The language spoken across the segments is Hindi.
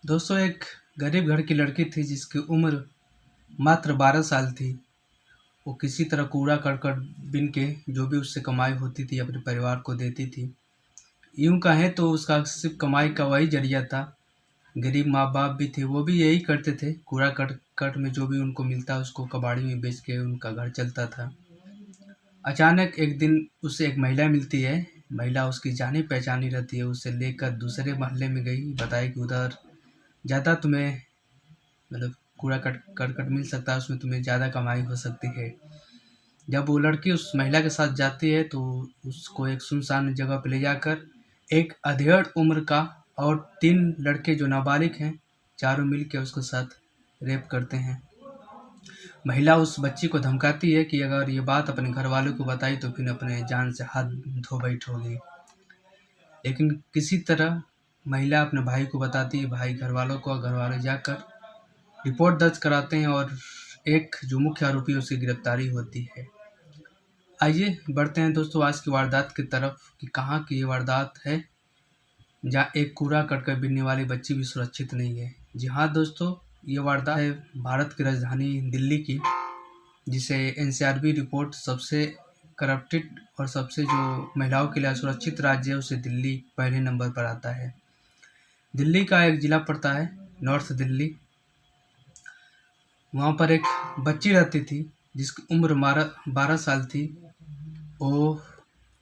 दोस्तों, एक गरीब घर की लड़की थी जिसकी उम्र मात्र 12 साल थी। वो किसी तरह कूड़ा-करकट बीन के जो भी उससे कमाई होती थी अपने परिवार को देती थी। यूँ कहें तो उसका सिर्फ़ कमाई का वही ज़रिया था। गरीब माँ-बाप भी थे, वो भी यही करते थे, कूड़ा-करकट में जो भी उनको मिलता उसको कबाड़ी में बेच के उनका घर चलता था। अचानक एक दिन उसे एक महिला मिलती है। महिला उसकी जानी-पहचानी रहती है। उसे लेकर दूसरे मोहल्ले में गई, बताया कि उधर ज़्यादा तुम्हें मतलब करकट मिल सकता है, उसमें तुम्हें ज़्यादा कमाई हो सकती है। जब वो लड़की उस महिला के साथ जाती है तो उसको एक सुनसान जगह पे ले जाकर एक अधेड़ उम्र का और 3 लड़के जो नाबालिग हैं, चारों मिल के उसके साथ रेप करते हैं। महिला उस बच्ची को धमकाती है कि अगर ये बात अपने घर वालों को बताई तो फिर अपने जान से हाथ धो बैठोगी। लेकिन किसी तरह महिला अपने भाई को बताती है, भाई घर वालों को, घर वाले जाकर रिपोर्ट दर्ज कराते हैं और एक जो मुख्य आरोपी है उसकी गिरफ्तारी होती है। आइए बढ़ते हैं दोस्तों आज की वारदात की तरफ कि कहाँ की ये वारदात है जहाँ एक कूड़ा करकट बीनने वाली बच्ची भी सुरक्षित नहीं है। जी हाँ दोस्तों, ये वारदात है भारत की राजधानी दिल्ली की, जिसे एनसीआरबी रिपोर्ट सबसे करप्टेड और सबसे जो महिलाओं के लिए असुरक्षित राज्य है उसे दिल्ली पहले नंबर पर आता है। दिल्ली का एक ज़िला पड़ता है नॉर्थ दिल्ली। वहाँ पर एक बच्ची रहती थी जिसकी उम्र 12 साल थी। वो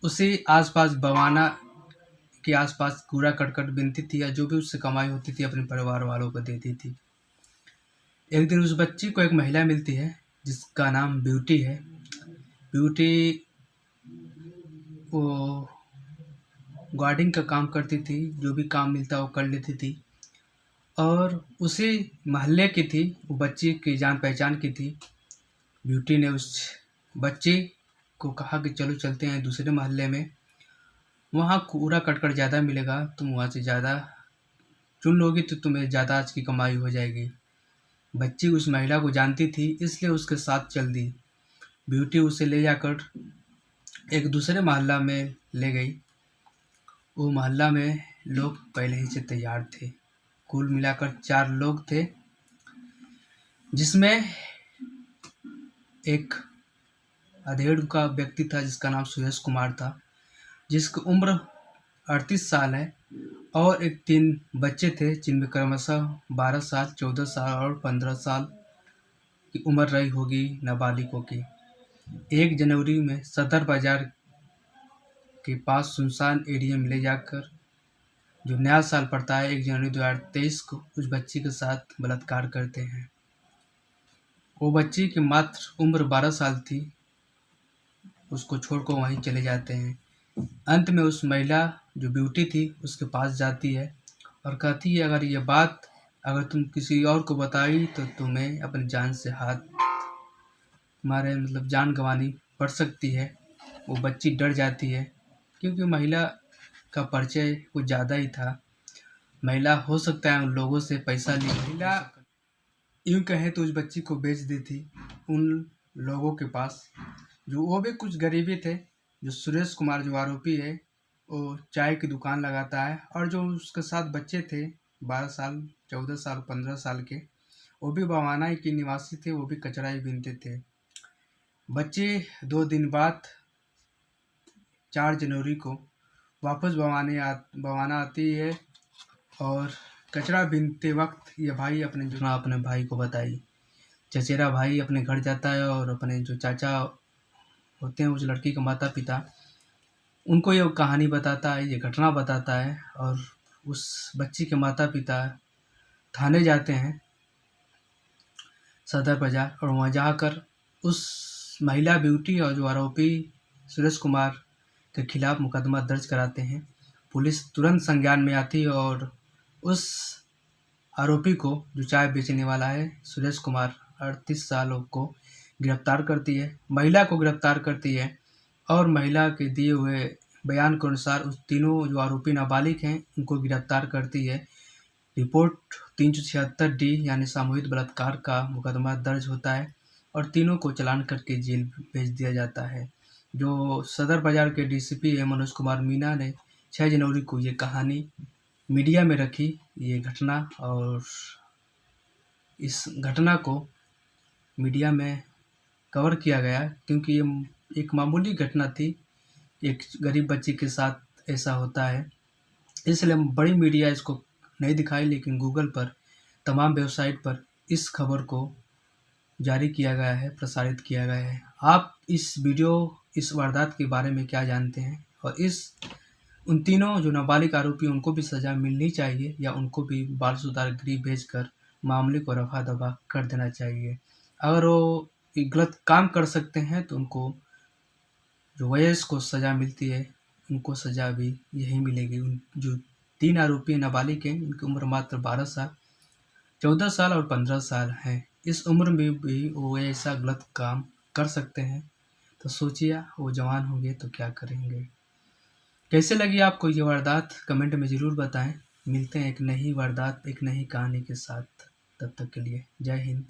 उसी आसपास बवाना के आसपास कूड़ा करकट बीनती थी या जो भी उससे कमाई होती थी अपने परिवार वालों को देती थी। एक दिन उस बच्ची को एक महिला मिलती है जिसका नाम ब्यूटी है। ब्यूटी वो गार्डिंग का काम करती थी, जो भी काम मिलता वो कर लेती थी और उसी मोहल्ले की थी। वो बच्ची की जान पहचान की थी। ब्यूटी ने उस बच्ची को कहा कि चलो चलते हैं दूसरे मोहल्ले में, वहाँ कूड़ा करकट ज़्यादा मिलेगा, तुम वहाँ से ज़्यादा चुन लोगी तो तुम्हें ज़्यादा आज की कमाई हो जाएगी। बच्ची उस महिला को जानती थी इसलिए उसके साथ चल दी। ब्यूटी उसे ले जाकर एक दूसरे मोहल्ला में ले गई। वो मोहल्ला में लोग पहले ही से तैयार थे। कुल मिलाकर 4 लोग थे, जिसमें एक अधेड़ का व्यक्ति था जिसका नाम सुरेश कुमार था, जिसकी उम्र 38 साल है और एक 3 बच्चे थे जिनमें क्रमशः 12 साल, 14 साल और 15 साल की उम्र रही होगी नाबालिगों की। 1 जनवरी में सदर बाजार के पास सुनसान एरिया में ले जाकर जो नया साल पड़ता है 1 जनवरी 2023 को उस बच्ची के साथ बलात्कार करते हैं। वो बच्ची की मात्र उम्र 12 साल थी। उसको छोड़कर वहीं चले जाते हैं। अंत में उस महिला जो ब्यूटी थी उसके पास जाती है और कहती है अगर ये बात अगर तुम किसी और को बताई तो तुम्हें अपनी जान से हाथ तुम्हारे जान गंवानी पड़ सकती है। वो बच्ची डर जाती है क्योंकि महिला का परिचय कुछ ज़्यादा ही था। महिला हो सकता है उन लोगों से पैसा ली। महिला यूँ कहें तो उस बच्ची को बेच दी थी उन लोगों के पास, जो वो भी कुछ गरीबी थे। जो सुरेश कुमार जो आरोपी है वो चाय की दुकान लगाता है और जो उसके साथ बच्चे थे 12 साल, 14 साल, 15 साल के, वो भी बवाना के निवासी थे, वो भी कचरा ही बीनते थे। बच्चे 2 दिन बाद 4 जनवरी को वापस बवाना आती है और कचरा बीनते वक्त ये भाई अपने भाई को बताई। चचेरा भाई अपने घर जाता है और अपने जो चाचा होते हैं उस लड़की के माता पिता उनको ये कहानी बताता है, ये घटना बताता है और उस बच्ची के माता पिता थाने जाते हैं सदर बाजार और वहाँ जाकर उस महिला ब्यूटी और जो आरोपी सुरेश कुमार के खिलाफ मुकदमा दर्ज कराते हैं। पुलिस तुरंत संज्ञान में आती है और उस आरोपी को जो चाय बेचने वाला है सुरेश कुमार 38 सालों को गिरफ्तार करती है। महिला को गिरफ्तार करती है और महिला के दिए हुए बयान के अनुसार उस तीनों जो आरोपी नाबालिग हैं उनको गिरफ्तार करती है। रिपोर्ट 376 डी यानी सामूहिक बलात्कार का मुकदमा दर्ज होता है और तीनों को चालान करके जेल भेज दिया जाता है। जो सदर बाजार के डीसीपी है मनोज कुमार मीना ने 6 जनवरी को ये कहानी मीडिया में रखी ये घटना, और इस घटना को मीडिया में कवर किया गया क्योंकि ये एक मामूली घटना थी। एक गरीब बच्ची के साथ ऐसा होता है, इसलिए बड़ी मीडिया इसको नहीं दिखाई, लेकिन गूगल पर तमाम वेबसाइट पर इस खबर को जारी किया गया है, प्रसारित किया गया है। आप इस वारदात के बारे में क्या जानते हैं? और उन तीनों जो नाबालिग आरोपी उनको भी सज़ा मिलनी चाहिए, या उनको भी बाल सुधार गृह भेजकर मामले को रफा-दफा कर देना चाहिए? अगर वो गलत काम कर सकते हैं तो उनको जो वयस्क को सज़ा मिलती है, उनको सज़ा भी यही मिलेगी। जो 3 आरोपी नाबालिग हैं, उनकी उम्र मात्र 12 साल, 14 साल और 15 साल है। इस उम्र में भी वो ऐसा गलत काम कर सकते हैं, तो सोचिए वो जवान होंगे तो क्या करेंगे। कैसे लगी आपको ये वारदात? कमेंट में ज़रूर बताएं। मिलते हैं एक नई वारदात, एक नई कहानी के साथ। तब तक के लिए जय हिंद।